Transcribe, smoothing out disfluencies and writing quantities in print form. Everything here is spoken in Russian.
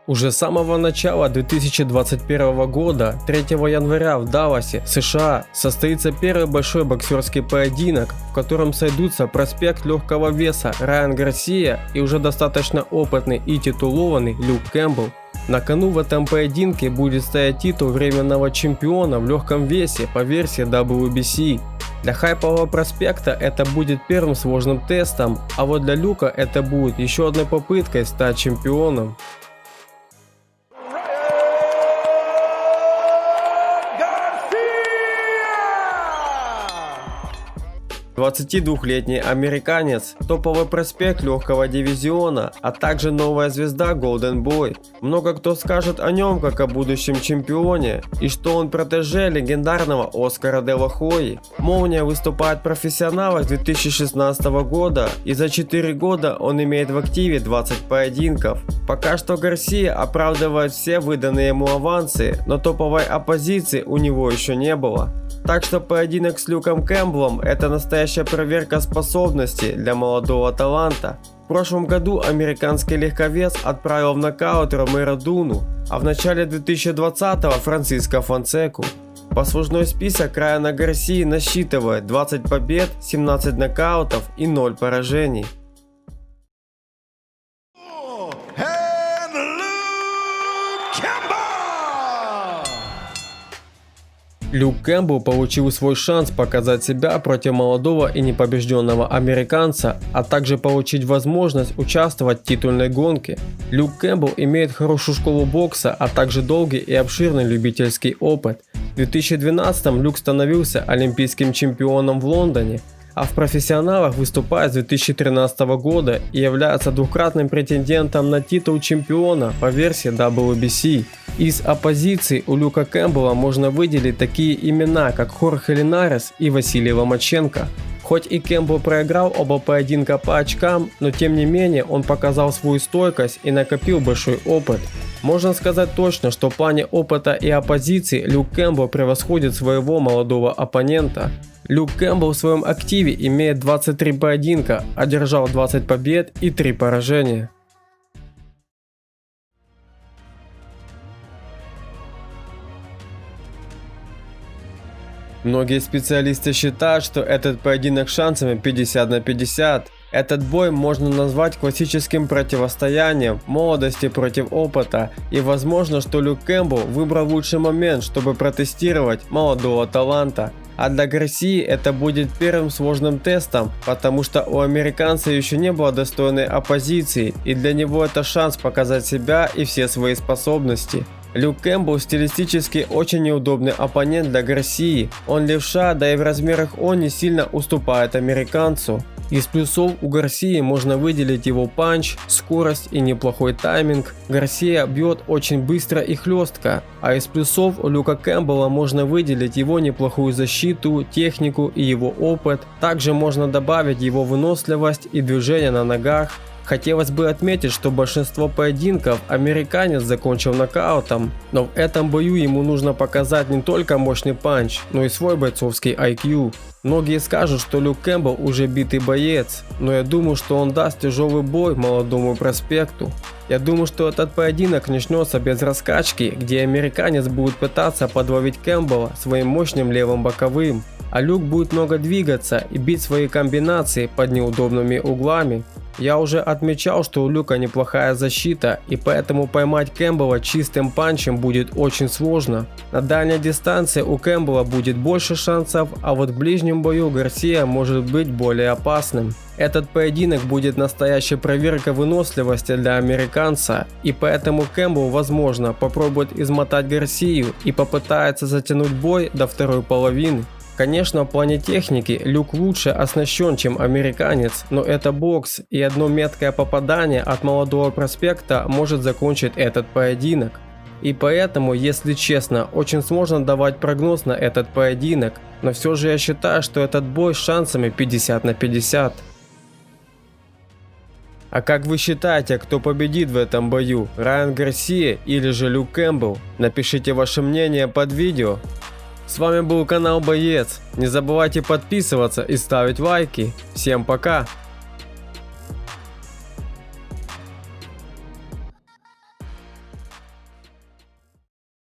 Уже с самого начала 2021 года, 3 января в Далласе, США, состоится первый большой боксерский поединок, в котором сойдутся проспект легкого веса Райан Гарсия и уже достаточно опытный и титулованный Люк Кэмпбелл. На кону в этом поединке будет стоять титул временного чемпиона в легком весе по версии WBC. Для хайпового проспекта это будет первым сложным тестом, а вот для Люка это будет еще одной попыткой стать чемпионом. 22-летний американец, топовый проспект легкого дивизиона, а также новая звезда Golden Boy. Много кто скажет о нем как о будущем чемпионе, и что он протеже легендарного Оскара де ла Хойи. Молния выступает профессионалом с 2016 года, и за 4 года он имеет в активе 20 поединков. Пока что Гарсия оправдывает все выданные ему авансы, но топовой оппозиции у него еще не было. Так что поединок с Люком Кэмпбеллом – это настоящая проверка способностей для молодого таланта. В прошлом году американский легковес отправил в нокаут Ромеро Дуну, а в начале 2020-го Франциско Фонсеку. Послужной список Райана Гарсии насчитывает 20 побед, 17 нокаутов и 0 поражений. Люк Кэмпбелл получил свой шанс показать себя против молодого и непобежденного американца, а также получить возможность участвовать в титульной гонке. Люк Кэмпбелл имеет хорошую школу бокса, а также долгий и обширный любительский опыт. В 2012 Люк становился олимпийским чемпионом в Лондоне, а в профессионалах выступает с 2013 года и является двукратным претендентом на титул чемпиона по версии WBC. Из оппозиции у Люка Кэмпбелла можно выделить такие имена, как Хорхе Линарес и Василий Ломаченко. Хоть и Кэмпбелл проиграл оба поединка по очкам, но тем не менее он показал свою стойкость и накопил большой опыт. Можно сказать точно, что в плане опыта и оппозиции Люк Кэмпбелл превосходит своего молодого оппонента. Люк Кэмпбелл в своем активе имеет 23 поединка, одержал 20 побед и 3 поражения. Многие специалисты считают, что этот поединок шансами 50 на 50. Этот бой можно назвать классическим противостоянием молодости против опыта, и возможно, что Люк Кэмпбелл выбрал лучший момент, чтобы протестировать молодого таланта. А для Гарсии это будет первым сложным тестом, потому что у американца еще не было достойной оппозиции, и для него это шанс показать себя и все свои способности. Люк Кэмпбелл стилистически очень неудобный оппонент для Гарсии. Он левша, да и в размерах он не сильно уступает американцу. Из плюсов у Гарсии можно выделить его панч, скорость и неплохой тайминг. Гарсия бьет очень быстро и хлестко. А из плюсов у Люка Кэмпбелла можно выделить его неплохую защиту, технику и его опыт. Также можно добавить его выносливость и движение на ногах. Хотелось бы отметить, что большинство поединков американец закончил нокаутом, но в этом бою ему нужно показать не только мощный панч, но и свой бойцовский IQ. Многие скажут, что Люк Кэмпбелл уже битый боец, но я думаю, что он даст тяжелый бой молодому проспекту. Я думаю, что этот поединок начнется без раскачки, где американец будет пытаться подловить Кэмпбелла своим мощным левым боковым, а Люк будет много двигаться и бить свои комбинации под неудобными углами. Я уже отмечал, что у Люка неплохая защита, и поэтому поймать Кэмпбелла чистым панчем будет очень сложно. На дальней дистанции у Кэмпбелла будет больше шансов, а вот в ближнем бою Гарсия может быть более опасным. Этот поединок будет настоящей проверкой выносливости для американца, и поэтому Кэмпбелл, возможно, попробует измотать Гарсию и попытается затянуть бой до второй половины. Конечно, в плане техники Люк лучше оснащен, чем американец, но это бокс, и одно меткое попадание от молодого проспекта может закончить этот поединок. И поэтому, если честно, очень сложно давать прогноз на этот поединок, но все же я считаю, что этот бой с шансами 50 на 50. А как вы считаете, кто победит в этом бою, Райан Гарсия или же Люк Кэмпбелл? Напишите ваше мнение под видео. С вами был канал Боец. Не забывайте подписываться и ставить лайки. Всем пока!